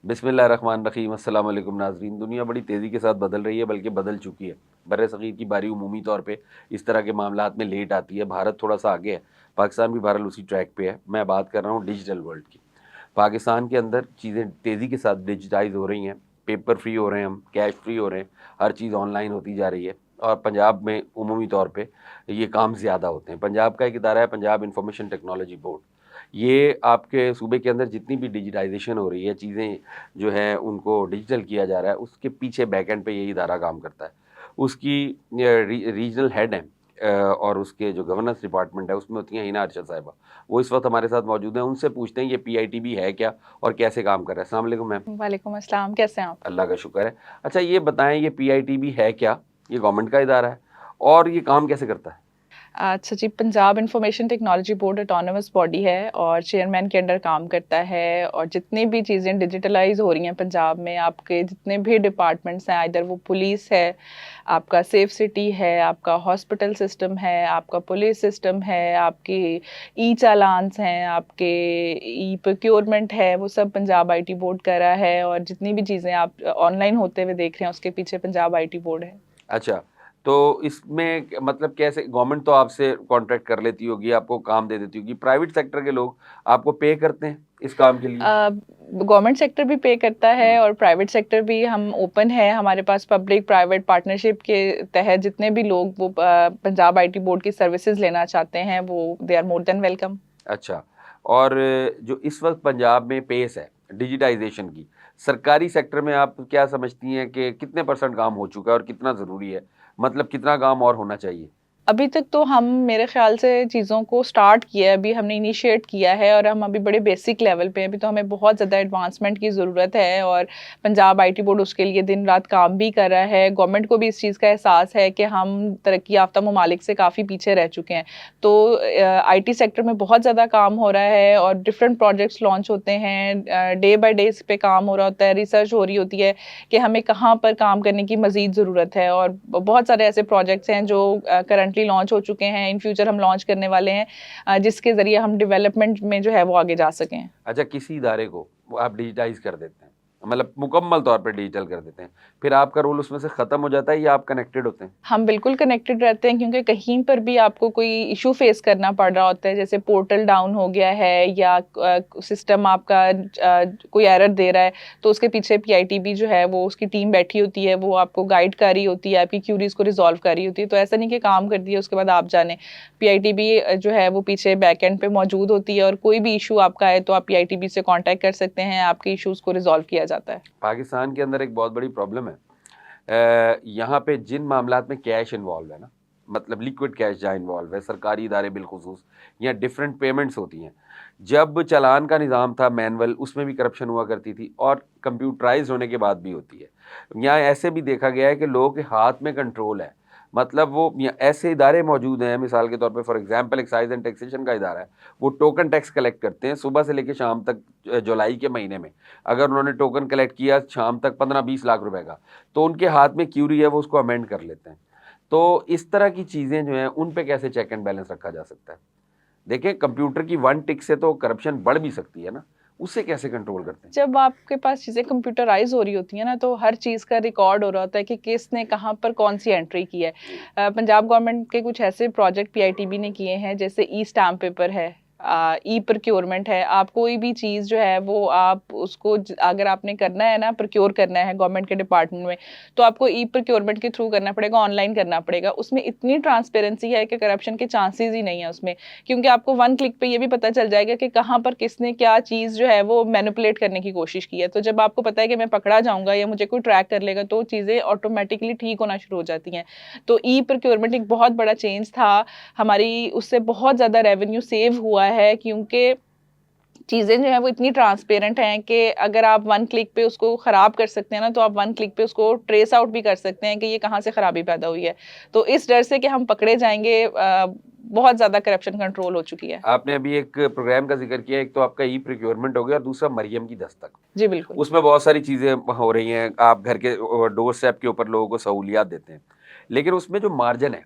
बिस्मिल्लाहिर्रहमानिर्रहीम। अस्सलाम वालेकुम नाज़रीन। दुनिया बड़ी तेज़ी के साथ बदल रही है, बल्कि बदल चुकी है। बर्र-ए-सग़ीर की बारी उमूमी तौर पे इस तरह के मामलात में लेट आती है। भारत थोड़ा-सा आगे है, पाकिस्तान भी बहरहाल उसी ट्रैक पे है। मैं बात कर रहा हूँ डिजिटल वर्ल्ड की। पाकिस्तान के अंदर चीज़ें तेज़ी के साथ डिजिटाइज़ हो रही हैं, पेपर फ्री हो रहे हैं हम, कैश फ्री हो रहे हैं, हर चीज़ ऑनलाइन होती जा रही है। और पंजाब में उमूमी तौर पे ये काम ज़्यादा होते हैं। पंजाब का एक इदारा है, पंजाब इन्फॉर्मेशन टेक्नोलॉजी बोर्ड। ये आपके सूबे के अंदर जितनी भी डिजिटाइज़ेशन हो रही है, चीज़ें जो हैं उनको डिजिटल किया जा रहा है, उसके पीछे बैक एंड पे यही इदारा काम करता है। उसकी रीजनल हेड हैं और उसके जो गवर्नेंस डिपार्टमेंट है उसमें होती हैं हिना अरशद साहिबा। वो इस वक्त हमारे साथ मौजूद हैं, उनसे पूछते हैं ये पीआईटीबी है क्या और कैसे काम कर रहा है। अस्सलाम वालेकुम मैम। वालेकुम अस्सलाम, कैसे हैं आप? अल्लाह का शुक्र है। अच्छा ये बताएं, ये पीआईटीबी है क्या? ये गवर्नमेंट का इदारा है और ये काम कैसे करता है? अच्छा जी, Punjab information technology board autonomous body है और चेयरमैन के अंडर काम करता है और जितनी भी चीज़ें डिजिटलाइज़ हो रही हैं पंजाब में, आपके जितने भी डिपार्टमेंट्स हैं, इधर वो पुलिस है, आपका सेफ सिटी है, आपका हॉस्पिटल सिस्टम है, आपका पुलिस सिस्टम है, आपके ई चालान्स हैं, आपके ई प्रोक्योरमेंट है, वो सब पंजाब आईटी बोर्ड कर रहा है और जितनी भी चीज़ें आप ऑनलाइन होते हुए देख रहे हैं, उसके पीछे पंजाब आईटी बोर्ड है। अच्छा, तो इसमें मतलब कैसे गवर्नमेंट तो आपसे कॉन्ट्रैक्ट कर लेती होगी, आपको काम दे देती होगी, प्राइवेट सेक्टर के लोग आपको पे करते हैं इस काम के लिए? गवर्नमेंट सेक्टर भी पे करता है हुँ, और प्राइवेट सेक्टर भी हम ओपन है हमारे पास पब्लिक प्राइवेट पार्टनरशिप के तहत जितने भी लोग वो पंजाब आईटी बोर्ड की सर्विसेज लेना चाहते हैं वो they are more than welcome. अच्छा। और जो इस वक़्त पंजाब में पेस है डिजिटाइज़ेशन की, सरकारी सेक्टर में आप क्या समझती हैं कि कितने % काम हो चुका है और कितना ज़रूरी है? मतलब कितना काम और होना चाहिए? अभी तक तो हम मेरे ख़्याल से चीज़ों को स्टार्ट किया है, अभी हमने इनिशिएट किया है और हम अभी बड़े बेसिक लेवल पे हैं, अभी तो हमें बहुत ज़्यादा एडवांसमेंट की ज़रूरत है और पंजाब आईटी बोर्ड उसके लिए दिन-रात काम भी कर रहा है। गवर्नमेंट को भी इस चीज़ का एहसास है कि हम तरक्की याफ़्ता ममालिक से काफ़ी पीछे रह चुके हैं। तो आईटी सेक्टर में बहुत ज़्यादा काम हो रहा है और डिफरेंट प्रोजेक्ट्स लॉन्च होते हैं, डे बाय डे इस पे काम हो रहा होता है, रिसर्च हो रही होती है कि हमें कहाँ पर काम करने की मज़ीद ज़रूरत है और बहुत सारे ऐसे प्रोजेक्ट्स हैं जो करंटली लॉन्च हो चुके हैं, इन फ्यूचर हम लॉन्च करने वाले हैं जिसके ज़रिए हम डेवलपमेंट में जो है वो आगे जा सकें। अच्छा, किसी इदारे को वो आप डिजिटाइज़ कर देते हैं, मतलब मुकम्मल तौर पे डिजिटल कर देते हैं, फिर आपका रोल उसमें से ख़त्म हो जाता है या आप कनेक्टेड होते हैं? हम बिल्कुल कनेक्टेड रहते हैं क्योंकि कहीं पर भी आपको कोई इशू फेस करना पड़ रहा होता है, जैसे पोर्टल डाउन हो गया है या सिस्टम आपका कोई एरर दे रहा है, तो उसके पीछे पीआईटीबी जो है वो उसकी टीम बैठी होती है, वो आपको गाइड कर रही होती है, आपकी क्यूरीज़ को रिज़ॉल्व कर रही होती है। तो ऐसा नहीं कि काम कर दिया उसके बाद आप जानें। पीआईटीबी जो है वो पीछे बैकएंड पे मौजूद होती है और कोई भी इशू आपका है तो आप पीआईटीबी से कॉन्टैक्ट कर सकते हैं, आपके इशूज़ को रिज़ॉल्व किया जाता है। पाकिस्तान के अंदर एक बहुत बड़ी प्रॉब्लम है। यहाँ पे जिन मामलात में कैश इन्वॉल्व है ना, मतलब लिक्विड कैश जहाँ इन्वॉल्व है, सरकारी इदारे बिलखुसूस या डिफरेंट पेमेंट्स होती हैं। जब चालान का निज़ाम था मैनुअल, उसमें भी करप्शन हुआ करती थी और कंप्यूटराइज़ होने के बाद भी होती है। यहाँ ऐसे भी देखा गया है कि लोगों के हाथ में कंट्रोल है, मतलब वो ऐसे इदारे मौजूद हैं, मिसाल के तौर पे for example excise and taxation का इदारा है, वो टोकन टैक्स कलेक्ट करते हैं सुबह से लेके शाम तक। जुलाई के महीने में अगर उन्होंने टोकन कलेक्ट किया शाम तक 15-20 लाख रुपए का, तो उनके हाथ में क्यूरी है, वो उसको अमेंड कर लेते हैं। तो इस तरह की चीज़ें जो हैं, उन पे कैसे चेक एंड बैलेंस रखा जा सकता है? देखिए, कंप्यूटर की वन टिक से तो करप्शन बढ़ भी सकती है ना, उससे कैसे कंट्रोल करते हैं? जब आपके पास चीज़ें कंप्यूटराइज़ हो रही होती हैं ना, तो हर चीज़ का रिकॉर्ड हो रहा होता है कि किसने कहाँ पर कौन-सी एंट्री की है। जी। पंजाब गवर्नमेंट के कुछ ऐसे प्रोजेक्ट पीआईटीबी ने किए हैं, जैसे ई स्टैम्प पेपर है, ई प्रोक्योरमेंट है। आप कोई भी चीज़ जो है, वो आप उसको अगर आपने करना है ना, प्रोक्योर करना है गवर्नमेंट के डिपार्टमेंट में, तो आपको ई प्रोक्योरमेंट के थ्रू करना पड़ेगा, ऑनलाइन करना पड़ेगा। उसमें इतनी ट्रांसपेरेंसी है कि करप्शन के चांसेज़ ही नहीं है उसमें। क्योंकि आपको वन क्लिक पे ये भी पता चल जाएगा कि कहाँ पर किसने क्या चीज़ जो है वो मैनिपुलेट करने की कोशिश की है। तो जब आपको पता है कि मैं पकड़ा जाऊँगा या मुझे कोई ट्रैक कर लेगा, तो चीज़ें ऑटोमैटिकली ठीक होना शुरू हो जाती हैं। तो ई प्रोक्योरमेंट एक बहुत बड़ा चेंज था, हमारी उससे बहुत ज़्यादा रेवेन्यू सेव हुआ है क्योंकि चीज़ें जो हैं वो इतनी ट्रांसपेरेंट हैं कि अगर आप वन क्लिक पे उसको ख़राब कर सकते हैं ना, तो आप वन क्लिक पे उसको ट्रेस आउट भी कर सकते हैं कि ये कहाँ से खराबी पैदा हुई है। तो इस डर से कि हम पकड़े जाएँगे बहुत ज़्यादा करप्शन कंट्रोल हो चुकी है। आपने अभी एक प्रोग्राम का ज़िक्र किया, एक तो आपका ई प्रोक्योरमेंट हो गया और दूसरा मरियम की दस्तक। जी, बिल्कुल। उसमें बहुत सारी चीज़ें हो रही हैं, आप घर के डोर स्टेप के ऊपर लोगों को सहूलियत देते हैं। लेकिन उसमें जो मार्जिन है,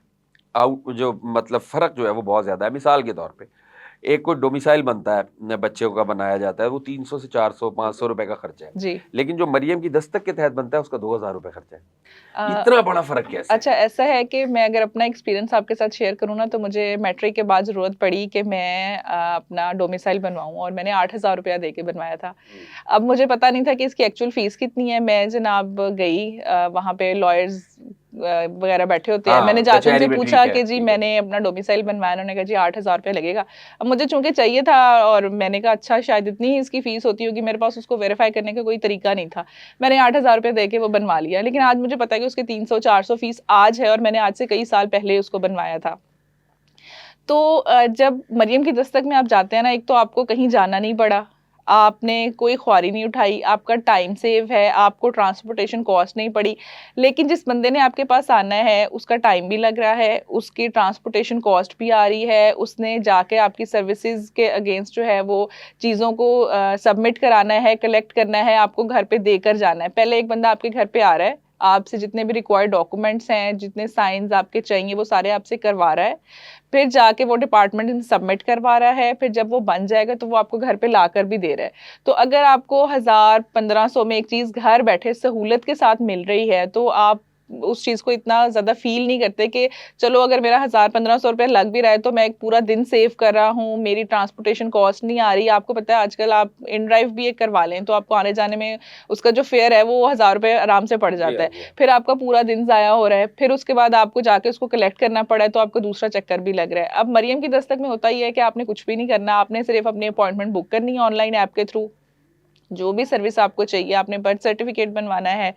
आउट जो मतलब फ़र्क जो है वो बहुत ज़्यादा है। मिसाल के तौर पे एक कोई डोमिसाइल बनता है न, बच्चों का बनाया जाता है, वो 300 से 400 500 रुपए का खर्चा है, जी। लेकिन जो मरियम की दस्तक के तहत बनता है उसका 2000 रुपए खर्चा है। अ, इतना बड़ा फर्क कैसे? अच्छा ऐसा है कि मैं अगर अपना एक्सपीरियंस आपके साथ शेयर करूँ ना, तो मुझे मैट्रिक के बाद ज़रूरत पड़ी कि मैं अपना डोमिसाइल बनवाऊँ, और मैंने 8,000 रुपया दे के बनवाया था। अब मुझे पता नहीं था कि इसकी एक्चुअल फ़ीस कितनी है। मैं जनाब गई, वहाँ पे लॉयर्स वगैरह बैठे होते हैं। मैंने हाँ, जाके उनसे कचहरी में पूछा ठीक है, कि जी ठीक है। मैंने अपना डोमिसाइल बनवाया, उन्होंने कहा जी 8,000 रुपया लगेगा। अब मुझे चूँकि चाहिए था, और मैंने कहा अच्छा शायद इतनी ही इसकी फ़ीस होती होगी, मेरे पास उसको वेरीफ़ाई करने का कोई तरीका नहीं था। मैंने 8,000 रुपए दे के वो बनवा लिया, लेकिन आज मुझे पता है कि उसकी 300-400 फ़ीस आज है, और मैंने आज से कई साल पहले उसको बनवाया था। तो जब मरियम की दस्तक में आप जाते हैं ना, एक तो आपको कहीं जाना नहीं पड़ा, आपने कोई ख्वारी नहीं उठाई, आपका टाइम सेव है, आपको ट्रांसपोर्टेशन कॉस्ट नहीं पड़ी। लेकिन जिस बंदे ने आपके पास आना है, उसका टाइम भी लग रहा है, उसकी ट्रांसपोर्टेशन कॉस्ट भी आ रही है, उसने जाके आपकी सर्विसेज के अगेंस्ट जो है वो चीज़ों को सबमिट कराना है, कलेक्ट करना है, आपको घर पे देकर जाना है। पहले एक बंदा आपके घर पे आ रहा है, आपसे जितने भी रिक्वायर्ड डॉक्यूमेंट्स हैं, जितने साइन्स आपके चाहिए, वो सारे आपसे करवा रहा है। फिर जाके वो डिपार्टमेंट में सबमिट करवा रहा है, फिर जब वो बन जाएगा तो वो आपको घर पे लाकर भी दे रहा है। तो अगर आपको 1000-1500 में एक चीज़ घर बैठे सहूलत के साथ मिल रही है, तो आप उस चीज़ को इतना ज़्यादा फ़ील नहीं करते कि चलो अगर मेरा 1000-1500 रुपए लग भी रहा है, तो मैं एक पूरा दिन सेव कर रहा हूँ, मेरी ट्रांसपोर्टेशन कॉस्ट नहीं आ रही। आपको पता है आजकल आप इन ड्राइव भी एक करवा लें, तो आपको आने-जाने में उसका जो फेयर है वो 1000 रुपए आराम से पड़ जी जाता हाँ, है। जी हाँ। फिर आपका पूरा दिन ज़ाया हो रहा है, फिर उसके बाद आपको जाके उसको कलेक्ट करना पड़ा है, तो आपको दूसरा चक्कर भी लग रहा है। अब मरियम की दस्तक में होता ये है कि आपने कुछ भी नहीं करना, आपने सिर्फ़ अपनी अपॉइंटमेंट बुक करनी है ऑनलाइन ऐप के थ्रू। जो भी सर्विस आपको चाहिए, आपने बर्थ सर्टिफिकेट बनवाना है,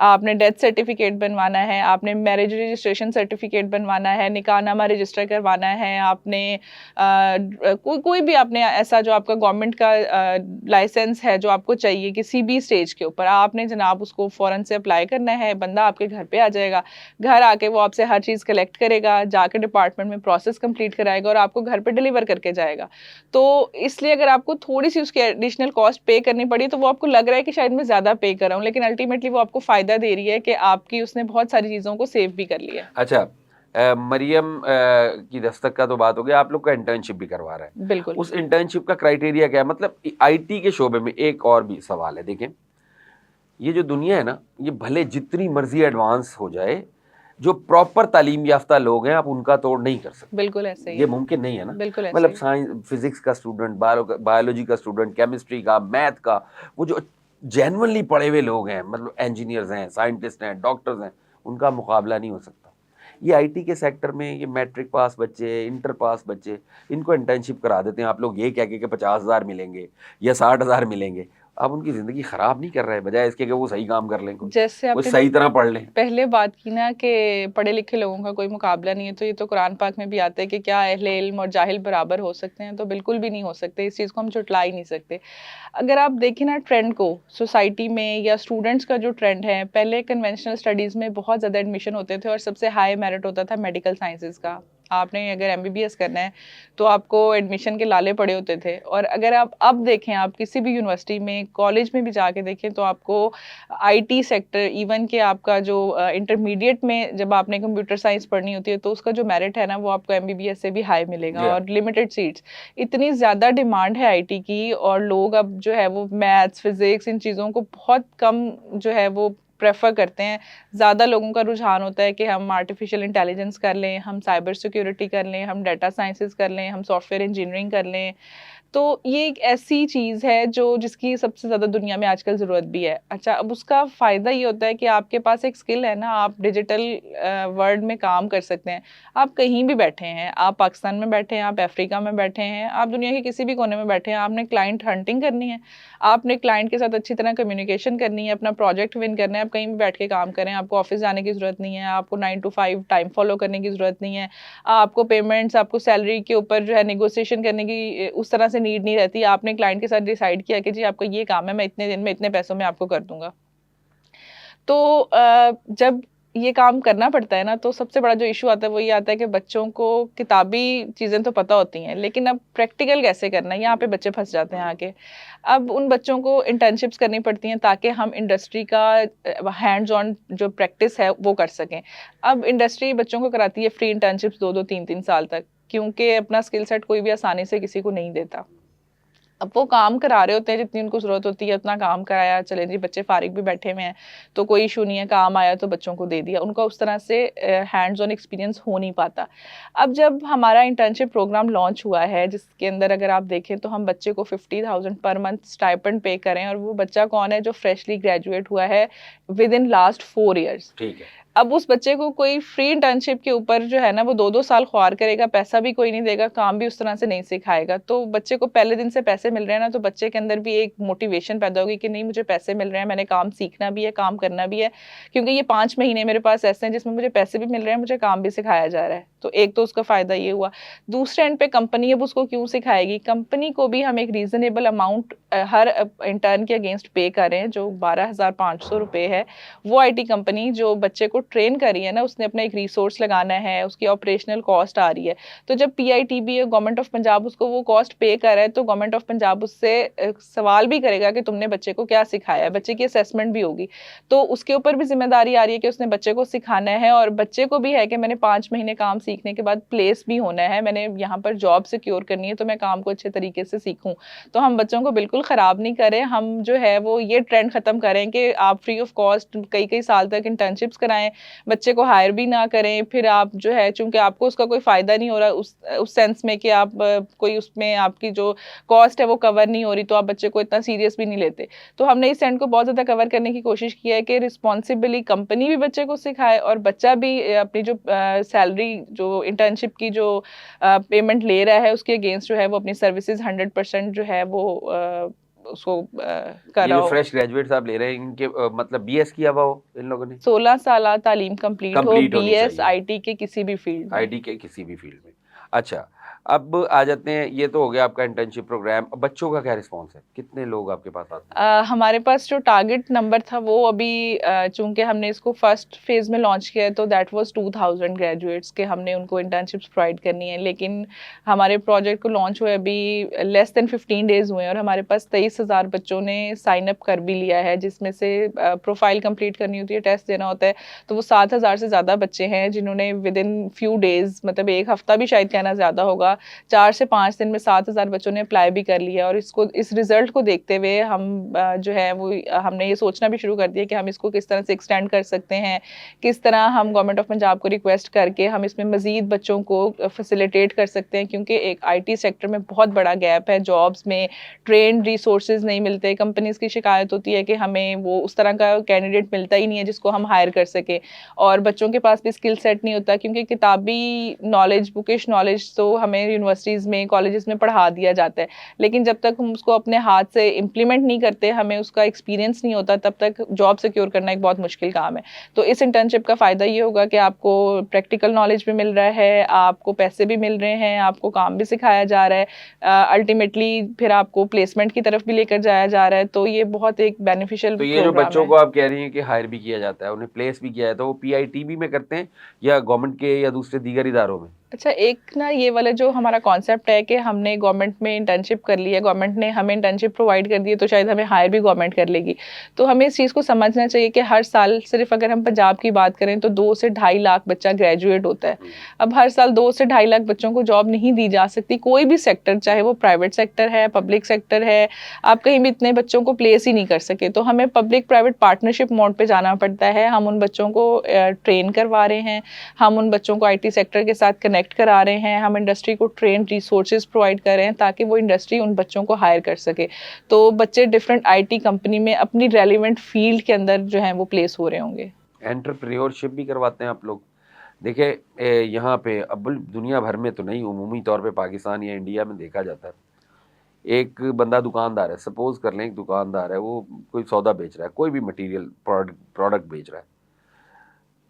आपने डेथ सर्टिफिकेट बनवाना है, आपने मैरिज रजिस्ट्रेशन सर्टिफिकेट बनवाना है, निकाहनामा रजिस्टर करवाना है, आपने कोई कोई भी आपने ऐसा जो आपका गवर्नमेंट का लाइसेंस है जो आपको चाहिए किसी भी स्टेज के ऊपर, आपने जनाब उसको फ़ौरन से अप्लाई करना है, बंदा आपके घर पे आ जाएगा। घर आके वो आपसे हर चीज़ कलेक्ट करेगा, जाके डिपार्टमेंट में प्रोसेस कंप्लीट कराएगा और आपको घर पे डिलीवर करके जाएगा। तो इसलिए अगर आपको थोड़ी-सी उसकी एडिशनल कॉस्ट पे करनी पड़ी, तो वो आपको लग रहा है कि शायद मैं ज़्यादा पे कर रहा हूँ, लेकिन अल्टीमेटली वो आपको फ़ायदा दे रही है कि आपकी उसने बहुत सारी चीज़ों को सेव भी कर लिया है। अच्छा, मरियम की दस्तक का तो बात हो गया, आप लोग का इंटर्नशिप भी करवा रहा है। बिल्कुल। उस इंटर्नशिप का क्राइटेरिया क्या है? मतलब आईटी के शोबे में एक और भी सवाल है, देखें, ये जो दुनिया है ना, ये भले जितनी मर्जी एडवांस हो जाए, जो प्रॉपर तालीम याफ्ता लोग हैं, आप उनका तोड़ नहीं कर सकते। बिल्कुल ऐसे ही ये है। मुमकिन नहीं है ना। बिल्कुल ऐसे मतलब ही है। साइंस फिजिक्स का स्टूडेंट, बायोलॉजी का स्टूडेंट, केमिस्ट्री का, मैथ का, वो जो जेन्युइनली पढ़े हुए लोग हैं, मतलब इंजीनियर्स हैं, साइंटिस्ट हैं, डॉक्टर्स हैं, उनका मुकाबला नहीं हो सकता। ये आईटी के सेक्टर में ये मैट्रिक पास बच्चे, इंटर पास बच्चे, इनको इंटर्नशिप करा देते हैं आप लोग ये कह के कि 50,000 मिलेंगे या 60,000 मिलेंगे। आप उनकी ज़िंदगी ख़राब नहीं कर रहे, बजाय इसके कि वो सही काम कर लें, जैसे कोई आपने सही तरह पढ़ लें। पहले बात की ना कि पढ़े लिखे लोगों का कोई मुकाबला नहीं है, तो ये तो कुरान पाक में भी आता है कि क्या अहले इल्म और जाहिल बराबर हो सकते हैं? तो बिल्कुल भी नहीं हो सकते, इस चीज़ को हम झुठला ही नहीं सकते। अगर आप देखें ना ट्रेंड को सोसाइटी में या स्टूडेंट्स का जो ट्रेंड है, पहले कन्वेंशनल स्टडीज़ में बहुत ज़्यादा एडमिशन होते थे और सबसे हाई मेरिट होता था मेडिकल साइंसेज़ का। आपने अगर एमबीबीएस करना है, तो आपको एडमिशन के लाले पड़े होते थे, और अगर आप अब देखें, आप किसी भी यूनिवर्सिटी में, कॉलेज में भी जाके देखें, तो आपको आईटी सेक्टर, इवन कि आपका जो इंटरमीडिएट में जब आपने कंप्यूटर साइंस पढ़नी होती है, तो उसका जो मेरिट है ना, वो आपको एमबीबीएस से भी हाई मिलेगा, जी हाँ। और लिमिटेड सीट्स। इतनी ज़्यादा डिमांड है आईटी की, और लोग अब जो है वो मैथ्स, फिज़िक्स, इन चीज़ों को बहुत कम जो है वो प्रेफ़र करते हैं। ज़्यादा लोगों का रुझान होता है कि हम आर्टिफ़िशियल इंटेलिजेंस कर लें, हम साइबर सिक्योरिटी कर लें, हम डेटा साइंसेज़ कर लें, हम सॉफ्टवेयर इंजीनियरिंग कर लें। तो ये एक ऐसी चीज़ है जो जिसकी सबसे ज़्यादा दुनिया में आजकल ज़रूरत भी है। अच्छा, अब उसका फ़ायदा ये होता है कि आपके पास एक स्किल है ना, आप डिजिटल वर्ल्ड में काम कर सकते हैं। आप कहीं भी बैठे हैं, आप पाकिस्तान में बैठे हैं, आप अफ्रीका में बैठे हैं, आप दुनिया के किसी भी कोने में बैठे हैं, आपने क्लाइंट हंटिंग करनी है, आपने क्लाइंट के साथ अच्छी तरह कम्युनिकेशन करनी है, अपना प्रोजेक्ट विन करना है, आप कहीं भी बैठ के काम करें, आपको ऑफ़िस जाने की ज़रूरत नहीं है, आपको 9 टू 5 टाइम फ़ॉलो करने की ज़रूरत नहीं है। आपको पेमेंट्स, आपको सैलरी के ऊपर जो है नेगोशिएशन करने की उस तरह से नीड नहीं रहती। आपने क्लाइंट के साथ डिसाइड किया कि जी आपका ये काम है, मैं इतने दिन में इतने पैसों में आपको कर दूँगा। तो जब ये काम करना पड़ता है ना, तो सबसे बड़ा जो इश्यू आता है वो ये आता है कि बच्चों को किताबी चीज़ें तो पता होती हैं, लेकिन अब प्रैक्टिकल कैसे करना है, यहाँ पे बच्चे फँस जाते हैं आके। अब उन बच्चों को इंटर्नशिप्स करनी पड़ती हैं ताकि हम इंडस्ट्री का हैंड्स ऑन जो प्रैक्टिस है वो कर सकें। अब इंडस्ट्री बच्चों को कराती है फ्री इंटर्नशिप्स 2-2 3-3 साल तक। क्योंकि अपना स्किल सेट कोई भी आसानी से किसी को नहीं देता। अब वो काम करा रहे होते हैं जितनी उनको ज़रूरत होती है, उतना काम कराया, चले जी बच्चे फारिग भी बैठे हुए हैं, तो कोई इशू नहीं है, काम आया तो बच्चों को दे दिया। उनका उस तरह से हैंड्स ऑन एक्सपीरियंस हो नहीं पाता। अब जब हमारा इंटर्नशिप प्रोग्राम लॉन्च हुआ है, जिसके अंदर अगर आप देखें तो हम बच्चे को 50,000 पर मंथ स्टाइपेंड पे करें, और वो बच्चा कौन है? जो फ्रेशली ग्रेजुएट हुआ है विद इन लास्ट 4 ईयर्स। ठीक है। अब उस बच्चे को कोई फ्री इंटर्नशिप के ऊपर जो है ना, वो 2-2 साल ख्वार करेगा, पैसा भी कोई नहीं देगा, काम भी उस तरह से नहीं सिखाएगा। तो बच्चे को पहले दिन से पैसे मिल रहे हैं ना, तो बच्चे के अंदर भी एक मोटिवेशन पैदा होगी कि नहीं, मुझे पैसे मिल रहे हैं, मैंने काम सीखना भी है, काम करना भी है, क्योंकि ये 5 महीने मेरे पास ऐसे हैं जिसमें मुझे पैसे भी मिल रहे हैं, मुझे काम भी सिखाया जा रहा है। तो एक तो उसका फ़ायदा ये हुआ। दूसरे एंड पे कंपनी अब उसको क्यों सिखाएगी? कंपनी को भी हम एक रीज़नेबल अमाउंट हर इंटर्न के अगेंस्ट पे कर रहे हैं, जो 12,500 रुपए है। वो आईटी कंपनी जो बच्चे को ट्रेन कर रही है ना, उसने अपना एक रिसोर्स लगाना है, उसकी ऑपरेशनल कॉस्ट आ रही है। तो जब पीआईटीबी गवर्नमेंट ऑफ पंजाब उसको वो कॉस्ट पे कर रहा है, तो गवर्नमेंट ऑफ पंजाब उससे सवाल भी करेगा कि तुमने बच्चे को क्या सिखाया है, बच्चे की असेसमेंट भी होगी। तो उसके ऊपर भी जिम्मेदारी आ रही है कि उसने बच्चे को सिखाना है, और बच्चे को भी है कि मैंने 5 महीने काम सीखने के बाद प्लेस भी होना है, मैंने यहाँ पर जॉब सिक्योर करनी है, तो मैं काम को अच्छे तरीके से सीखूं। तो हम बच्चों को बिल्कुल ख़राब नहीं करें, हम जो है वो ये ट्रेंड ख़त्म करें कि आप फ्री ऑफ कॉस्ट कई कई साल तक इंटर्नशिप्स कराएं, बच्चे को हायर भी ना करें, फिर आप जो है चूंकि आपको उसका कोई फ़ायदा नहीं हो रहा उस सेंस में कि आप कोई उसमें आपकी जो कॉस्ट है वो कवर नहीं हो रही, तो आप बच्चे को इतना सीरियस भी नहीं लेते। तो हमने इस एंड को बहुत ज़्यादा कवर करने की कोशिश की है कि रिस्पॉन्सिबली कंपनी भी बच्चे को सिखाए, और बच्चा भी अपनी जो सैलरी जो इंटर्नशिप की जो पेमेंट ले रहा है उसके अगेंस्ट जो है वो अपनी सर्विसेज 100% जो है वो उसको कर ये रहा जो हो। फ्रेश ग्रेजुएट्स आप ले रहे हैं, इनके मतलब बीएस किया हुआ हो इन लोगों ने? 16 साल तालीम कंप्लीट हो, कंप्लीट होनी बीएस चाहिए आईटी के किसी भी फील्ड में। आईटी के किसी भी फील्ड में। अच्छा, अब आ जाते हैं, ये तो हो गया आपका इंटर्नशिप प्रोग्राम। अब बच्चों का क्या रिस्पॉन्स है? कितने लोग आपके पास आते हैं? हमारे पास जो टारगेट नंबर था वो अभी चूंकि हमने इसको फर्स्ट फेज में लॉन्च किया है, तो दैट वाज 2000 ग्रेजुएट्स के हमने उनको इंटर्नशिप्स प्रोवाइड करनी है। लेकिन हमारे प्रोजेक्ट को लॉन्च हुए अभी लेस देन 15 डेज हुए हैं, और हमारे पास 23,000 बच्चों ने साइन अप कर भी लिया है, जिसमें से प्रोफाइल कंप्लीट करनी होती है, टेस्ट देना होता है। तो वो 7,000 से ज़्यादा बच्चे हैं जिन्होंने विद इन फ्यू डेज, मतलब एक हफ्ता भी शायद कहना ज़्यादा होगा, 4 से 5 दिन में 7,000 बच्चों ने अप्लाई भी कर लिया। और इसको इस रिजल्ट को देखते हुए हम जो है वो हमने ये सोचना भी शुरू कर दिया कि हम इसको किस तरह से एक्सटेंड कर सकते हैं, किस तरह हम गवर्नमेंट ऑफ पंजाब को रिक्वेस्ट करके हम इसमें मजीद बच्चों को फैसिलिटेट कर सकते हैं, क्योंकि एक आईटी सेक्टर में बहुत बड़ा गैप है, जॉब्स में ट्रेंड रिसोर्सेज नहीं मिलते। कंपनीज की शिकायत होती है कि हमें वो उस तरह का कैंडिडेट मिलता ही नहीं है जिसको हम हायर कर सके, और बच्चों के पास भी स्किल सेट नहीं होता, क्योंकि किताबी नॉलेज, बुकिश नॉलेज तो हमें यूनिवर्सिटीज़ में, कॉलेजेस में पढ़ा दिया जाता है, लेकिन जब तक हम उसको अपने हाथ से इम्प्लीमेंट नहीं करते, हमें उसका एक्सपीरियंस नहीं होता, तब तक जॉब सिक्योर करना एक बहुत मुश्किल काम है। तो इस इंटर्नशिप का फ़ायदा ये होगा कि आपको प्रैक्टिकल नॉलेज भी मिल रहा है, आपको पैसे भी मिल रहे हैं, आपको काम भी सिखाया जा रहा है, अल्टीमेटली फिर आपको प्लेसमेंट की तरफ भी लेकर जाया जा रहा है। तो ये बहुत एक बेनिफिशियल तो ये जो प्रोग्राम बच्चों है। को आप कह रही हैं कि हायर भी किया जाता है, उन्हें प्लेस भी किया जाता है, वो पीआईटीबी में करते हैं या गवर्नमेंट के या दूसरे दीगर इदारों में? अच्छा, एक ना ये वाला जो हमारा कॉन्सेप्ट है कि हमने गवर्नमेंट में इंटर्नशिप कर ली है, गवर्नमेंट ने हमें इंटर्नशिप प्रोवाइड कर दी है, तो शायद हमें हायर भी गवर्नमेंट कर लेगी। तो हमें इस चीज़ को समझना चाहिए कि हर साल सिर्फ अगर हम पंजाब की बात करें तो 2 से 2.5 लाख बच्चा ग्रेजुएट होता है। अब हर साल 2 से 2.5 लाख बच्चों को जॉब नहीं दी जा सकती, कोई भी सेक्टर, चाहे वो प्राइवेट सेक्टर है, पब्लिक सेक्टर है, आप कहीं भी इतने बच्चों को प्लेस ही नहीं कर सके। तो हमें पब्लिक प्राइवेट पार्टनरशिप मोड पे जाना पड़ता है। हम उन बच्चों को ट्रेन करवा रहे हैं, हम उन बच्चों को आईटी सेक्टर के साथ कनेक्ट करा रहे हैं, हम इंडस्ट्री को ट्रेन रिसोर्सेज प्रोवाइड कर रहे हैं ताकि वो इंडस्ट्री उन बच्चों को हायर कर सके। तो बच्चे डिफरेंट आईटी कंपनी में अपनी रेलिवेंट फील्ड के अंदर जो है वो प्लेस हो रहे होंगे। एंटरप्रेन्योरशिप भी करवाते हैं आप लोग? देखिए, यहाँ पे अब दुनिया भर में तो नहीं, उमूमी तौर पे पाकिस्तान या इंडिया में देखा जाता है, एक बंदा दुकानदार है, सपोज कर लें एक दुकानदार है, वो कोई सौदा बेच रहा है, कोई भी मटेरियल प्रोडक्ट बेच रहा है।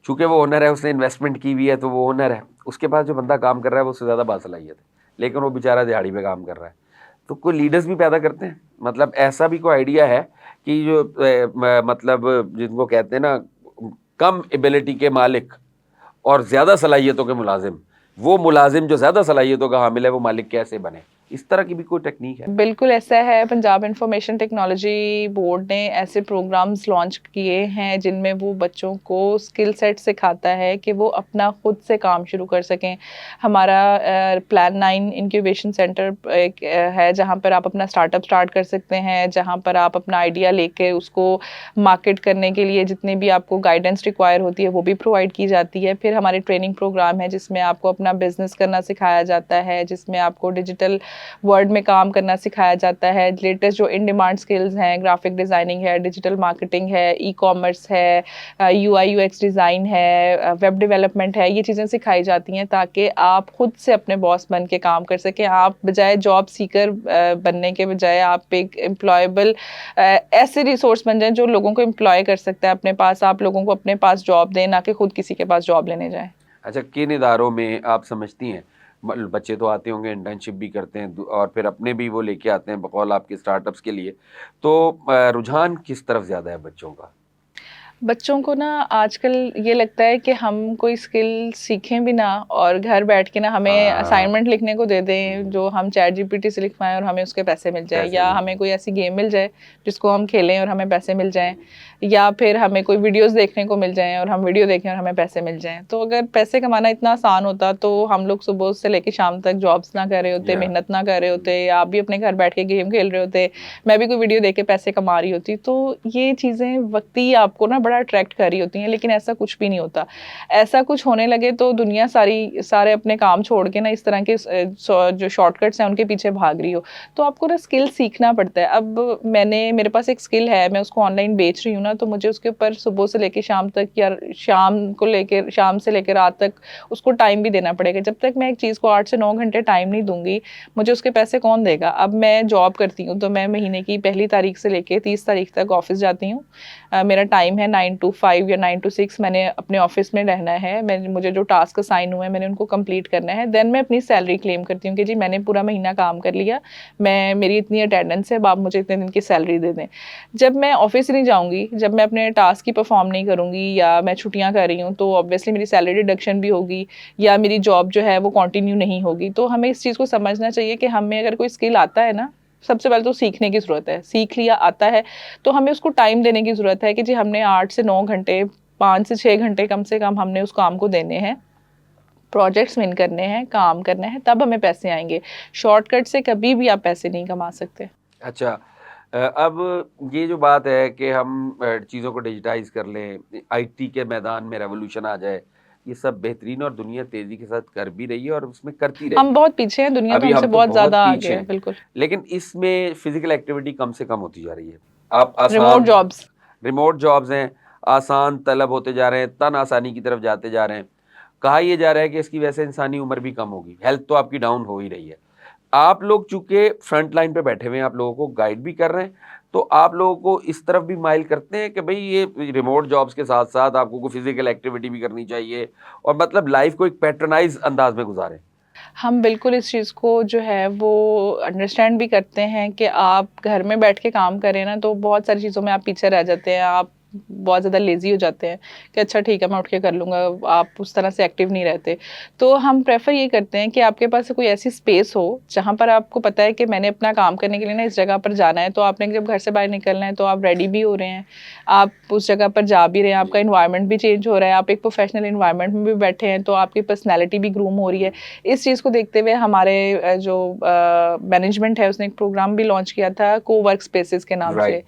चूंकि वो ओनर है, उसने इन्वेस्टमेंट की हुई है, तो वो ओनर है, उसके पास जो बंदा काम कर रहा है वो उससे ज़्यादा बासलाहियत है, लेकिन वो बेचारा दिहाड़ी पे काम कर रहा है। तो कोई लीडर्स भी पैदा करते हैं, मतलब ऐसा भी कोई आइडिया है कि जो मतलब जिनको कहते हैं ना, कम एबिलिटी के मालिक और ज़्यादा सलाहियतों के मुलाजिम, वो मुलाजिम जो ज़्यादा सलाहियतों का हामिल है वो मालिक कैसे बने? इस तरह की भी कोई टेक्निक है? बिल्कुल ऐसा है। पंजाब इंफॉर्मेशन टेक्नोलॉजी बोर्ड ने ऐसे प्रोग्राम्स लॉन्च किए हैं जिनमें वो बच्चों को स्किल सेट सिखाता है कि वो अपना खुद से काम शुरू कर सकें। हमारा प्लान 9 इंक्यूबेशन सेंटर एक है जहाँ पर आप अपना स्टार्टअप स्टार्ट कर सकते हैं, जहाँ पर आप अपना आइडिया लेके उसको मार्केट करने के लिए जितने भी आपको गाइडेंस रिक्वायर होती है वो भी प्रोवाइड की जाती है। फिर हमारे ट्रेनिंग प्रोग्राम है जिसमें आपको अपना बिजनेस करना सिखाया जाता है, जिसमें आपको डिजिटल वर्ल्ड में काम करना सिखाया जाता है। लेटेस्ट जो इन डिमांड स्किल्स हैं, ग्राफिक डिज़ाइनिंग है, डिजिटल मार्केटिंग है, ई कॉमर्स है, यूआई यूएक्स डिज़ाइन है, वेब डेवलपमेंट है, ये चीज़ें सिखाई जाती हैं ताकि आप खुद से अपने बॉस बन के काम कर सकें। आप बजाय जॉब सीकर बनने के बजाय आप एक एम्प्लॉयबल ऐसे रिसोर्स बन जाएं जो लोगों को एम्प्लॉय कर सकता है अपने पास। आप लोगों को अपने पास जॉब दें, ना कि खुद किसी के पास जॉब लेने जाएं। अच्छा, किन इदारों में आप समझती हैं बच्चे तो आते होंगे, इंटर्नशिप भी करते हैं और फिर अपने भी वो लेके आते हैं बकौल आपके स्टार्टअप्स के लिए, तो रुझान किस तरफ ज़्यादा है बच्चों का? बच्चों को ना आजकल ये लगता है कि हम कोई स्किल सीखें भी ना और घर बैठ के ना हमें हाँ। असाइनमेंट लिखने को दे दें जो हम चैट जीपीटी से लिखवाएं और हमें उसके पैसे मिल जाए, पैसे या मिल हमें जाए। कोई ऐसी गेम मिल जाए जिसको हम खेलें और हमें पैसे मिल जाएं, या फिर हमें कोई वीडियोस देखने को मिल जाएं और हम वीडियो देखें और हमें पैसे मिल जाएं। तो अगर पैसे कमाना इतना आसान होता तो हम लोग सुबह से लेकर शाम तक जॉब्स ना कर रहे होते, या मेहनत ना कर रहे होते, या आप भी अपने घर बैठ के गेम खेल रहे होते, मैं भी कोई वीडियो देख के पैसे कमा रही होती। तो ये चीज़ें वक्ती आपको ना बड़ा अट्रैक्ट कर रही होती हैं, लेकिन ऐसा कुछ भी नहीं होता। ऐसा कुछ होने लगे तो दुनिया सारे अपने काम छोड़ के ना इस तरह के जो शॉर्टकट्स हैं उनके पीछे भाग रही हो। तो आपको ना स्किल सीखना पड़ता है। अब मेरे पास एक स्किल है, मैं उसको ऑनलाइन बेच रही हूँ ना, तो मुझे उसके ऊपर सुबह से लेके शाम तक या शाम से लेकर रात तक उसको टाइम भी देना पड़ेगा। जब तक मैं एक चीज़ को 8 से 9 घंटे टाइम नहीं दूंगी, मुझे उसके पैसे कौन देगा? अब मैं जॉब करती हूँ तो मैं महीने की पहली तारीख से लेके 30 तारीख तक ऑफिस जाती हूँ। मेरा टाइम है 9 to 5 या 9 to 6, मैंने अपने ऑफिस में रहना है। मुझे जो टास्क असाइन हुए हैं मैंने उनको कंप्लीट करना है। देन मैं अपनी सैलरी क्लेम करती हूँ कि जी मैंने पूरा महीना काम कर लिया, मेरी इतनी अटेंडेंस है, अब आप मुझे इतने दिन की सैलरी दे दें। जब मैं ऑफिस नहीं जाऊँगी, जब मैं अपने टास्क ही परफॉर्म नहीं करूँगी या मैं छुट्टियाँ कर रही हूँ, तो ऑब्वियसली मेरी सैलरी डिडक्शन भी होगी या मेरी जॉब जो है वो कंटिन्यू नहीं होगी। तो हमें इस चीज़ को समझना चाहिए कि हमें अगर कोई स्किल आता है ना, सबसे पहले तो सीखने की ज़रूरत है। सीख लिया, आता है, तो हमें उसको टाइम देने की ज़रूरत है कि जी हमने 8 से 9 घंटे, 5 से 6 घंटे कम से कम हमने उस काम को देने हैं, प्रोजेक्ट्स विन करने हैं, काम करना है, तब हमें पैसे आएँगे। शॉर्टकट से कभी भी आप पैसे नहीं कमा सकते। अच्छा, अब ये जो बात है कि हम चीज़ों को डिजिटाइज़ कर लें, आईटी के मैदान में रेवोल्यूशन आ जाए, ये सब बेहतरीन और दुनिया तेज़ी के साथ कर भी रही है और उसमें करती हम रहेगी। बहुत पीछे हैं, दुनिया तो अभी हमसे हम तो बहुत बहुत ज़्यादा आगे पीछे है, हैं, बिल्कुल। लेकिन इसमें फिज़िकल एक्टिविटी कम से कम होती जा रही है। आप रिमोट आसान जॉब्स। रिमोट जॉब्स हैं, आसान तलब होते जा रहे हैं, तन आसानी की तरफ जाते जा रहे हैं। कहा ये जा रहा है कि इसकी वजह से इंसानी उम्र भी कम होगी, हेल्थ तो आपकी डाउन हो ही रही है। आप लोग चूँकि फ्रंट लाइन पे बैठे हुए हैं, आप लोगों को गाइड भी कर रहे हैं, तो आप लोगों को इस तरफ भी माइल करते हैं कि भई ये रिमोट जॉब्स के साथ-साथ आपको कोई फिज़िकल एक्टिविटी भी करनी चाहिए और मतलब लाइफ़ को एक पैट्रनाइज़ अंदाज़ में गुज़ारें। हम बिल्कुल इस चीज़ को जो है वो अंडरस्टैंड भी करते हैं कि आप घर में बैठ के काम करें ना, तो बहुत सारी चीज़ों में आप पीछे रह जाते हैं, आप बहुत ज़्यादा लेज़ी हो जाते हैं कि अच्छा ठीक है मैं उठ के कर लूँगा, आप उस तरह से एक्टिव नहीं रहते। तो हम प्रेफ़र ये करते हैं कि आपके पास कोई ऐसी स्पेस हो जहाँ पर आपको पता है कि मैंने अपना काम करने के लिए ना इस जगह पर जाना है, तो आपने जब घर से बाहर निकलना है तो आप रेडी भी हो रहे हैं, आप उस जगह पर जा भी रहे हैं, आपका एनवायरनमेंट भी चेंज हो रहा है, आप एक प्रोफ़ेशनल एनवायरनमेंट में भी बैठे हैं, तो आपकी पर्सनैलिटी भी ग्रूम हो रही है। इस चीज़ को देखते हुए हमारे जो मैनेजमेंट है उसने एक प्रोग्राम भी लॉन्च किया था कोवर्क स्पेसेस के नाम से। राइट।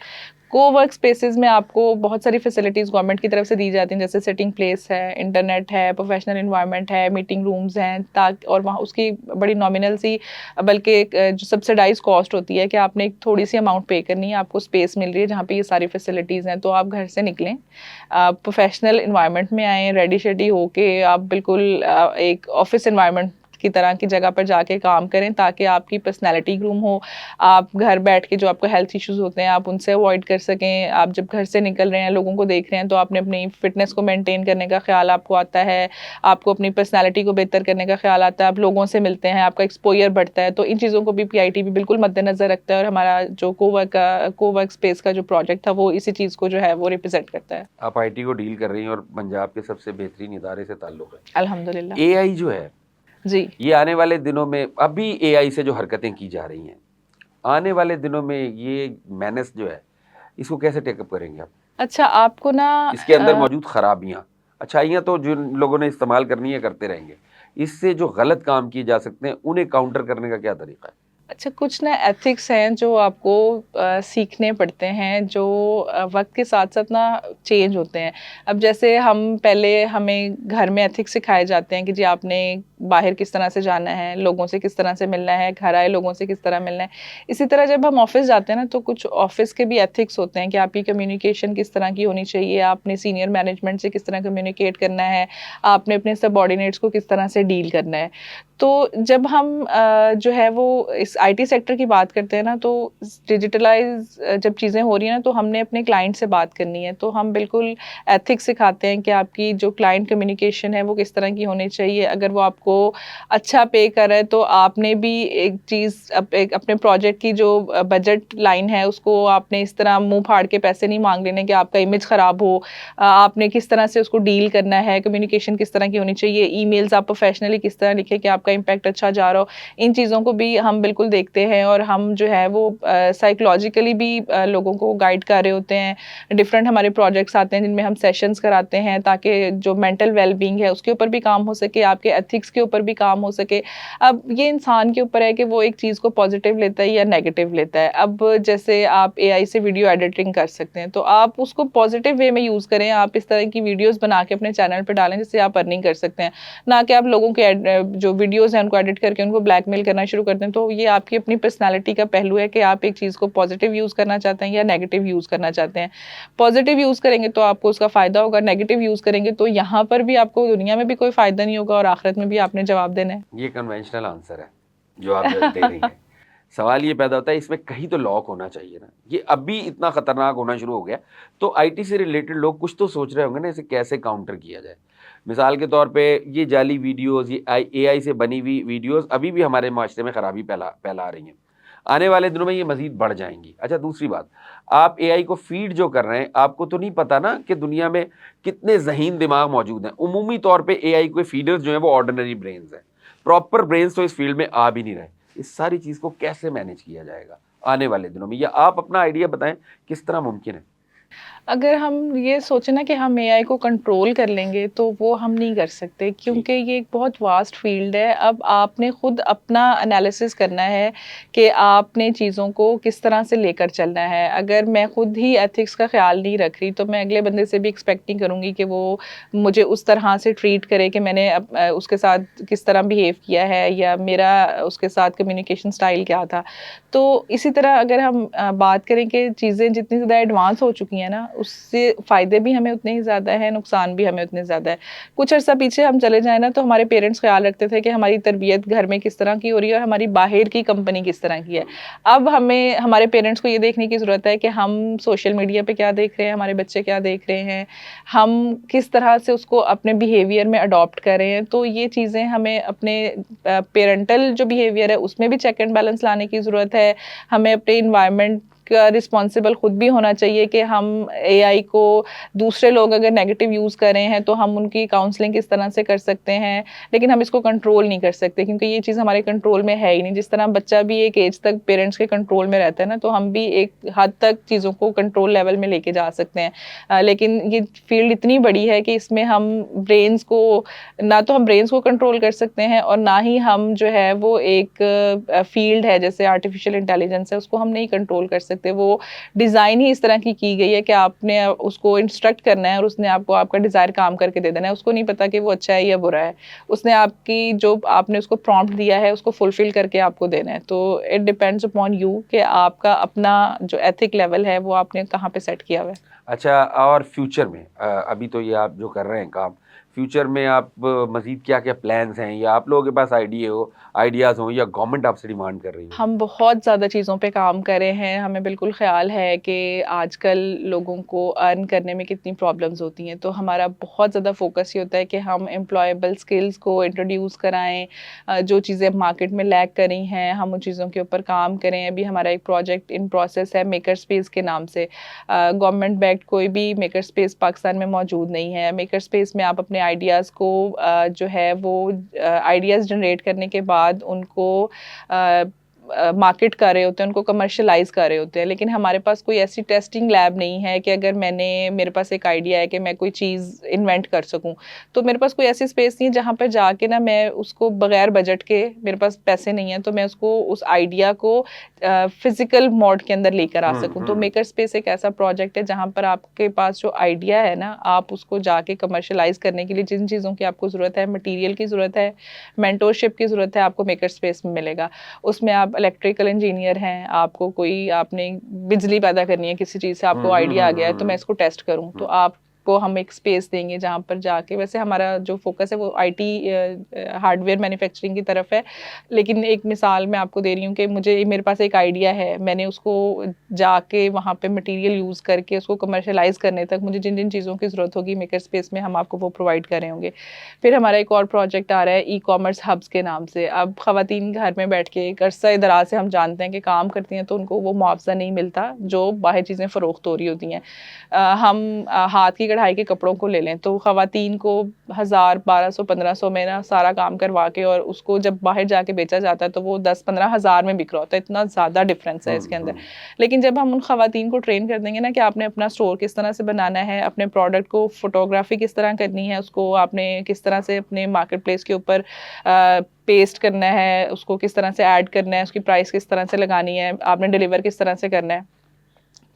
कोवर्क स्पेसेस में आपको बहुत सारी फैसिलिटीज़ गवर्नमेंट की तरफ से दी जाती हैं, जैसे सिटिंग प्लेस है, इंटरनेट है, प्रोफेशनल एनवायरनमेंट है, मीटिंग रूम्स हैं, ताकि और वहाँ उसकी बड़ी नॉमिनल सी बल्कि एक जो सब्सिडाइज कॉस्ट होती है कि आपने एक थोड़ी सी अमाउंट पे करनी है, आपको स्पेस मिल रही है जहाँ पे ये सारी फैसिलिटीज़ हैं, तो आप घर से निकलें, आप प्रोफेशनल एनवायरनमेंट में आएँ, रेडी शेडी होके आप बिल्कुल एक ऑफिस एनवायरनमेंट की तरह की जगह पर जाके काम करें ताकि आपकी पर्सनैलिटी ग्रूम हो, आप घर बैठ के जो आपको हेल्थ इश्यूज़ होते हैं आप उनसे अवॉइड कर सकें। आप जब घर से निकल रहे हैं, लोगों को देख रहे हैं, तो आपने अपनी फ़िटनेस को मेंटेन करने का ख़्याल आपको आता है, आपको अपनी पर्सनैलिटी को बेहतर करने का ख़्याल आता है, आप लोगों से मिलते हैं, आपका एक्सपोज़र बढ़ता है। तो इन चीज़ों को भी पीआईटीबी बिल्कुल मद्देनज़र रखता है और हमारा जो कोवर्क स्पेस का जो प्रोजेक्ट था वो इसी चीज़ को जो है वो रिप्रेज़ेंट करता है। आप आईटी को डील कर रही हैं और पंजाब के सबसे बेहतरीन इदारे से ताल्लुक़ है। अल्हम्दुलिल्लाह। एआई जो है, जी। ये आने वाले दिनों में अभी एआई से जो हरकतें की जा रही हैं, आने वाले दिनों में ये मैनेस जो है, इसको कैसे टेकअप करेंगे आप? अच्छा आपको ना इसके अंदर मौजूद खराबियाँ, अच्छाइयाँ तो जिन लोगों ने इस्तेमाल करनी है करते रहेंगे। इससे जो गलत काम किए जा सकते हैं, उन्हें काउंटर करने का क्या तरीका है? अच्छा कुछ ना एथिक्स हैं जो आपको सीखने पड़ते हैं जो वक्त के साथ साथ ना चेंज होते हैं। अब जैसे हम पहले हमें घर में एथिक्स सिखाए जाते हैं कि जी आपने बाहर किस तरह से जाना है, लोगों से किस तरह से मिलना है, घर आए लोगों से किस तरह मिलना है। इसी तरह जब हम ऑफिस जाते हैं ना तो कुछ ऑफिस के भी एथिक्स होते हैं कि आपकी कम्युनिकेशन किस तरह की होनी चाहिए, आपने सीनियर मैनेजमेंट से किस तरह कम्युनिकेट करना है, आपने अपने सबऑर्डिनेट्स को किस तरह से डील करना है। तो जब हम जो है वो इस आईटी सेक्टर की बात करते हैं ना तो डिजिटलाइज जब चीज़ें हो रही हैं ना तो हमने अपने क्लाइंट से बात करनी है तो हम बिल्कुल एथिक्स सिखाते हैं कि आपकी जो क्लाइंट कम्युनिकेशन है वो किस तरह की होनी चाहिए। अगर वो आपको अच्छा पे कर रहा है तो आपने भी एक चीज़ अपने प्रोजेक्ट की जो बजट लाइन है उसको आपने इस तरह मुंह फाड़ के पैसे नहीं मांग लेने कि आपका इमेज ख़राब हो। आपने किस तरह से उसको डील करना है, कम्युनिकेशन किस तरह की होनी चाहिए, ईमेल्स आप प्रोफेशनली किस तरह लिखें कि आपका इम्पैक्ट अच्छा जा रहा हो। इन चीज़ों को भी हम बिल्कुल देखते हैं और हम जो है वो साइकोलॉजिकली भी लोगों को गाइड कर रहे होते हैं। डिफरेंट हमारे प्रोजेक्ट्स आते हैं जिनमें हम सेशंस कराते हैं ताकि जो मेंटल वेलबींग है उसके ऊपर भी काम हो सके, आपके एथिक्स के ऊपर भी काम हो सके। अब ये इंसान के ऊपर है कि वो एक चीज़ को पॉजिटिव लेता है या नेगेटिव लेता है। अब जैसे आप एआई से वीडियो एडिटिंग कर सकते हैं तो आप उसको पॉजिटिव वे में यूज़ करें। आप इस तरह की वीडियोज़ बना के अपने चैनल पे डालें जिससे आप अर्निंग कर सकते हैं। ना कि आप लोगों के जो वीडियोज़ हैं उनको एडिट करके उनको ब्लैकमेल करना शुरू कर दें। तो ये आपकी अपनी पर्सनैलिटी का पहलू है कि आप एक चीज़ को पॉजिटिव यूज़ करना चाहते हैं या नेगेटिव यूज़ करना चाहते हैं। पॉजिटिव यूज़ करेंगे तो आपको उसका फ़ायदा होगा, नेगेटिव यूज़ करेंगे तो यहाँ पर भी आपको दुनिया में भी कोई फ़ायदा नहीं होगा और आखिरत में भी आपने जवाब देना है। ये कन्वेंशनल आंसर है, जो आप दे रही हैं। सवाल ये पैदा होता है इसमें कहीं तो लॉक होना चाहिए ना। ये अभी इतना खतरनाक होना शुरू हो गया, तो आईटी से रिलेटेड लोग कुछ तो सोच रहे होंगे ना इसे कैसे काउंटर किया जाए। मिसाल के तौर पे ये जाली वीडियोज़, ये एआई से बनी हुई वीडियोज़ अभी भी हमारे माशरे में खराबी फैला रही हैं। आने वाले दिनों में ये मज़ीद बढ़ जाएँगी। अच्छा दूसरी बात, आप एआई को फ़ीड जो कर रहे हैं, आपको तो नहीं पता ना कि दुनिया में कितने ज़हीन दिमाग मौजूद हैं। उमूमी तौर पे एआई के फ़ीडर्स जो हैं वो ऑर्डिनरी ब्रेन्स हैं। प्रॉपर ब्रेन्स तो इस फ़ील्ड में आ भी नहीं रहे। इस सारी चीज़ को कैसे मैनेज किया जाएगा आने वाले दिनों में? या आप अपना आइडिया बताएँ किस तरह मुमकिन है? अगर हम ये सोचें ना कि हम एआई को कंट्रोल कर लेंगे तो वो हम नहीं कर सकते जी, क्योंकि ये एक बहुत वास्ट फील्ड है। अब आपने खुद अपना एनालिसिस करना है कि आपने चीज़ों को किस तरह से लेकर चलना है। अगर मैं खुद ही एथिक्स का ख्याल नहीं रख रही तो मैं अगले बंदे से भी एक्सपेक्ट नहीं करूँगी कि वो मुझे उस तरह से ट्रीट करे कि मैंने उसके साथ किस तरह बिहेव किया है या मेरा उसके साथ कम्युनिकेशन स्टाइल क्या था। तो इसी तरह अगर हम बात करें कि चीज़ें जितनी ज़्यादा एडवांस हो चुकी हैं ना, उससे फ़ायदे भी हमें उतने ही ज़्यादा हैं, नुकसान भी हमें उतने ज़्यादा है। कुछ अर्सा पीछे हम चले जाएँ ना, तो हमारे पेरेंट्स ख़्याल रखते थे कि हमारी तरबियत घर में किस तरह की हो रही है और हमारी बाहर की कंपनी किस तरह की है। अब हमें हमारे पेरेंट्स को ये देखने की ज़रूरत है कि हम सोशल मीडिया पे क्या देख रहे हैं, हमारे बच्चे क्या देख रहे हैं, हम किस तरह से उसको अपने बिहेवियर में अडॉप्ट कर रहे हैं। तो ये चीज़ें हमें अपने पेरेंटल जो बिहेवियर है, उसमें भी चेक एंड बैलेंस लाने की ज़रूरत है। हमें अपने एनवायरनमेंट का रिस्पॉन्सिबल खुद भी होना चाहिए कि हम एआई को दूसरे लोग अगर नेगेटिव यूज़ कर रहे हैं तो हम उनकी काउंसलिंग किस तरह से कर सकते हैं, लेकिन हम इसको कंट्रोल नहीं कर सकते क्योंकि ये चीज़ हमारे कंट्रोल में है ही नहीं। जिस तरह बच्चा भी एक एज तक पेरेंट्स के कंट्रोल में रहता है ना, तो हम भी एक हद तक चीज़ों को कंट्रोल लेवल में लेके जा सकते हैं। लेकिन ये फील्ड इतनी बड़ी है कि इसमें हम ब्रेन्स को ना तो हम ब्रेन्स को कंट्रोल कर सकते हैं और ना ही हम जो है वो एक फील्ड है जैसे आर्टिफिशियल इंटेलिजेंस है उसको हम नहीं कंट्रोल कर सकते। वो डिज़ाइन ही इस तरह की गई है कि आपने उसको इंस्ट्रक्ट करना है और उसने आपको आपका डिज़ायर काम करके दे देना है। उसको नहीं पता कि वो अच्छा है या बुरा है। उसने आपकी जो आपने उसको प्रॉम्प्ट दिया है उसको फुलफिल करके आपको देना है। तो इट डिपेंड्स अपॉन यू कि आपका अपना जो एथिक लेवल है वो आपने कहाँ पे सेट किया हुआ है। अच्छा और फ्यूचर में अभी तो ये आप जो कर रहे हैं काम, फ्यूचर में आप मज़ीद क्या-क्या प्लान्स हैं या आप लोगों के पास आइडियाज़ हों या गवर्नमेंट आपसे डिमांड कर रही हो? हम बहुत ज़्यादा चीज़ों पे काम कर रहे हैं। हमें बिल्कुल ख़्याल है कि आजकल लोगों को अर्न करने में कितनी प्रॉब्लम्स होती हैं। तो हमारा बहुत ज़्यादा फ़ोकस ये होता है कि हम एम्प्लॉयबल स्किल्स को इंट्रोड्यूस कराएँ। जो चीज़ें मार्केट में लैग कर रही हैं, हम उन चीज़ों के ऊपर काम करें। अभी हमारा एक प्रोजेक्ट इन प्रोसेस है मेकर स्पेस के नाम से। गवर्नमेंट बैक्ड कोई भी मेकर स्पेस पाकिस्तान में मौजूद नहीं है। मेकर स्पेस में आप अपने आइडियाज़ को जो है वो आइडियाज़ जनरेट करने के बाद उनको मार्केट कर रहे होते हैं, उनको कमर्शलाइज़ कर रहे होते हैं। लेकिन हमारे पास कोई ऐसी टेस्टिंग लैब नहीं है कि अगर मेरे पास एक आइडिया है कि मैं कोई चीज़ इन्वेंट कर सकूँ, तो मेरे पास कोई ऐसी स्पेस नहीं है जहाँ पर जाके ना मैं उसको बगैर बजट के, मेरे पास पैसे नहीं हैं, तो मैं उसको उस आइडिया को फिजिकल मोड के अंदर लेकर आ सकूँ। तो मेकर स्पेस एक ऐसा प्रोजेक्ट है जहाँ पर आपके पास जो आइडिया है ना, आप उसको जाके कमर्शलाइज़ करने के लिए जिन चीज़ों की आपको ज़रूरत है, मटीरियल की ज़रूरत है, मेंटोरशिप की ज़रूरत है, आपको मेकर स्पेस में मिलेगा। उसमें आप इलेक्ट्रिकल इंजीनियर हैं, आपने बिजली पैदा करनी है किसी चीज़ से, आपको आइडिया आ गया है तो मैं इसको टेस्ट करूँ, तो आपको हम एक स्पेस देंगे जहाँ पर जाके, वैसे हमारा जो फोकस है वो आईटी हार्डवेयर मैन्युफैक्चरिंग की तरफ है, लेकिन एक मिसाल मैं आपको दे रही हूँ कि मेरे पास एक आइडिया है, मैंने उसको जाके वहाँ पे मटेरियल यूज़ करके उसको कमर्शलाइज़ करने तक मुझे जिन जिन चीज़ों की ज़रूरत होगी मेकर स्पेस में हम आपको वो प्रोवाइड कर रहे होंगे। फिर हमारा एक और प्रोजेक्ट आ रहा है ई-कॉमर्स हब्स के नाम से। अब ख़वातीन घर में बैठ के एक अरसा दराज से हम जानते हैं कि काम करती हैं तो उनको वो मुआवजा नहीं मिलता जो बाहर चीज़ें फ़रोख्त हो रही होती हैं। हम हाथ की कढ़ाई के कपड़ों को ले लें तो ख़वातीन को 1000, 1200, 1500 में ना सारा काम करवा के और उसको जब बाहर जाके बेचा जाता है तो वो 10-15 हज़ार में बिक रहा होता है, इतना ज़्यादा डिफरेंस है इसके अंदर। लेकिन जब हम उन ख़वातीन को ट्रेन कर देंगे ना कि आपने अपना स्टोर किस तरह से बनाना है, अपने प्रोडक्ट को फ़ोटोग्राफी किस तरह करनी है, उसको आपने किस तरह से अपने मार्केट प्लेस के ऊपर पेस्ट करना है, उसको किस तरह से ऐड करना है, उसकी प्राइस किस तरह से लगानी है, आपने डिलीवर किस तरह से करना है,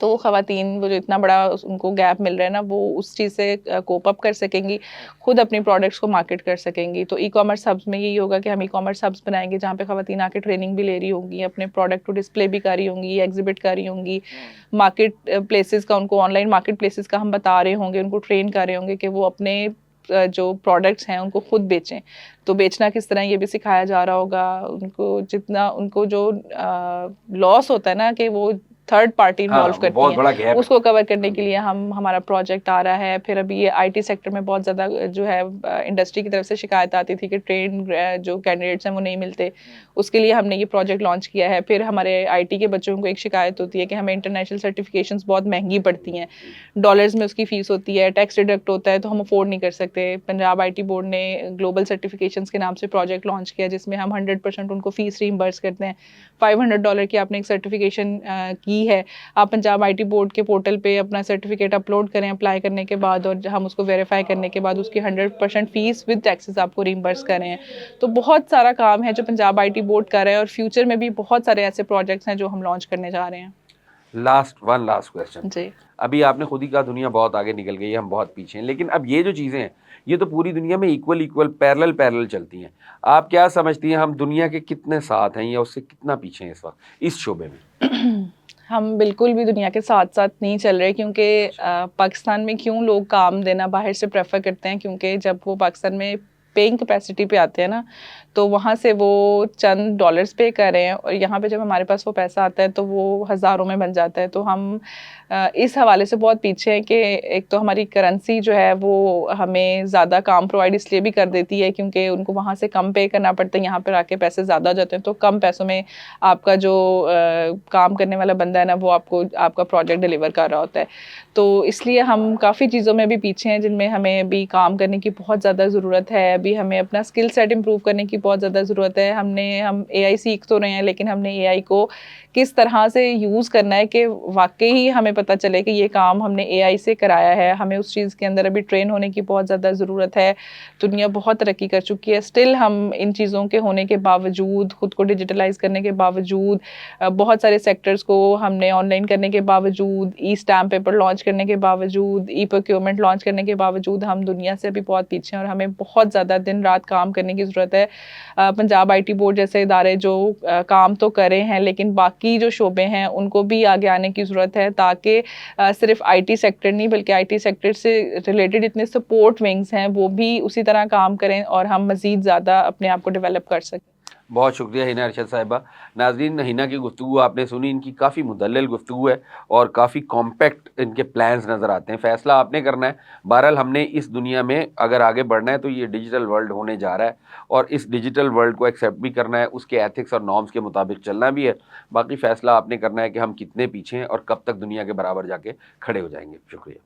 तो ख़वातीन वो जो इतना बड़ा उनको गैप मिल रहा है ना, वो उस चीज़ से कोप अप कर सकेंगी, खुद अपनी प्रोडक्ट्स को मार्केट कर सकेंगी। तो ई-कॉमर्स हब्स में यही होगा कि हम ई-कॉमर्स हब्स बनाएंगे जहाँ पे ख़वातीन आके ट्रेनिंग भी ले रही होंगी, अपने प्रोडक्ट को डिस्प्ले भी कर रही होंगी, एग्जिबिट कर रही होंगी, मार्केट प्लेसेस का, उनको ऑनलाइन मार्केट प्लेसेस का हम बता रहे होंगे, उनको ट्रेन कर रहे होंगे कि वो अपने जो प्रोडक्ट्स हैं उनको खुद बेचें। तो बेचना किस तरह ये भी सिखाया जा रहा होगा उनको, जितना उनको जो लॉस होता है ना कि वो थर्ड पार्टी इन्वॉल्व करती बहुत बड़ा हैं, गैप उसको कवर करने के लिए हमारा प्रोजेक्ट आ रहा है। फिर अभी ये आईटी सेक्टर में बहुत ज़्यादा जो है इंडस्ट्री की तरफ से शिकायत आती थी कि ट्रेन जो कैंडिडेट्स हैं वो नहीं मिलते, उसके लिए हमने ये प्रोजेक्ट लॉन्च किया है। फिर हमारे आईटी के बच्चों को एक शिकायत होती है कि हमें इंटरनेशनल सर्टिफिकेशंस बहुत महंगी पड़ती हैं, डॉलर्स में उसकी फ़ीस होती है, टैक्स डिडक्ट होता है, तो हम अफोर्ड नहीं कर सकते। पंजाब आईटी बोर्ड ने ग्लोबल सर्टिफिकेशंस के नाम से प्रोजेक्ट लॉन्च किया जिसमें हम 100% उनको फ़ीस रीइंबर्स करते हैं। $500 की आपने एक सर्टिफिकेशन की है, आप पंजाब आईटी बोर्ड के पोर्टल पे अपना सर्टिफिकेट अपलोड करें अप्लाई करने के बाद, और हम उसको वेरीफाई करने के बाद उसकी 100% फ़ीस विद टैक्सेस आपको रीइंबर्स कर रहे हैं। तो बहुत सारा काम है जो पंजाब आईटी बोर्ड कर रहा है, और फ्यूचर में भी बहुत सारे ऐसे प्रोजेक्ट्स हैं जो हम लॉन्च करने जा रहे हैं। Last question. जी। अभी आपने खुद ही कहा दुनिया बहुत आगे निकल गई है, हम बहुत पीछे हैं, लेकिन अब ये जो चीज़ें हैं ये तो पूरी दुनिया में इक्वल पैरेलल चलती हैं। आप क्या समझती हैं, हम दुनिया के कितने साथ हैं या उससे कितना पीछे हैं इस वक्त इस शोबे में? हम बिल्कुल भी दुनिया के साथ-साथ नहीं चल रहे, क्योंकि पाकिस्तान में क्यों लोग काम देना बाहर से प्रेफ़र करते हैं, क्योंकि जब वो पाकिस्तान में पेइंग कैपेसिटी पे आते हैं ना, तो वहाँ से वो चंद डॉलर्स पे कर रहे हैं, और यहाँ पे जब हमारे पास वो पैसा आता है तो वो हज़ारों में बन जाता है। तो हम इस हवाले से बहुत पीछे हैं कि एक तो हमारी करेंसी जो है वो हमें ज़्यादा काम प्रोवाइड इसलिए भी कर देती है क्योंकि उनको वहाँ से कम पे करना पड़ता है, यहाँ पर आके पैसे ज़्यादा हो जाते हैं, तो कम पैसों में आपका जो काम करने वाला बंदा है ना, वो आपका प्रोजेक्ट डिलीवर कर रहा होता है। तो इसलिए हम काफ़ी चीज़ों में भी पीछे हैं जिनमें हमें अभी काम करने की बहुत ज़्यादा ज़रूरत है। अभी हमें अपना स्किल सेट इम्प्रूव करने की बहुत ज़्यादा ज़रूरत है। हम एआई सीख तो रहे हैं, लेकिन हमने एआई को किस तरह से यूज़ करना है कि वाक़ई ही हमें पता चले कि ये काम हमने एआई से कराया है। हमें उस चीज़ के अंदर अभी ट्रेन होने की बहुत ज़्यादा ज़रूरत है। दुनिया बहुत तरक्की कर चुकी है, स्टिल हम इन चीज़ों के होने के बावजूद, खुद को डिजिटलाइज़ करने के बावजूद, बहुत सारे सेक्टर्स को हमने ऑनलाइन करने के बावजूद, ई स्टैम्प पेपर लॉन्च करने के बावजूद, ई प्रोक्योरमेंट लॉन्च करने के बावजूद हम दुनिया से अभी बहुत पीछे हैं, और हमें बहुत ज़्यादा दिन रात काम करने की ज़रूरत है। पंजाब आईटी बोर्ड जैसे इदारे जो काम तो कर रहे हैं, लेकिन बाकी जो शोबे हैं उनको भी आगे आने की ज़रूरत है, ताकि सिर्फ आईटी सेक्टर नहीं बल्कि आईटी सेक्टर से रिलेटेड जितने सपोर्ट विंग्स हैं वो भी उसी तरह काम करें और हम मज़ीद ज़्यादा अपने आप को डेवलप कर सकें। बहुत शुक्रिया हिना अरशद साहिबा। नाज़रीन, हिना की गुफ्तगू आपने सुनी, इनकी काफ़ी मुदल्लल गुफ्तगू है और काफ़ी कॉम्पैक्ट इनके प्लान्स नज़र आते हैं। फ़ैसला आपने करना है। बहरहाल हमने इस दुनिया में अगर आगे बढ़ना है तो ये डिजिटल वर्ल्ड होने जा रहा है, और इस डिजिटल वर्ल्ड को एक्सेप्ट भी करना है, उसके एथिक्स और नॉर्म्स के मुताबिक चलना भी है। बाकी फ़ैसला आपने करना है कि हम कितने पीछे हैं और कब तक दुनिया के बराबर जाके खड़े हो जाएंगे। शुक्रिया।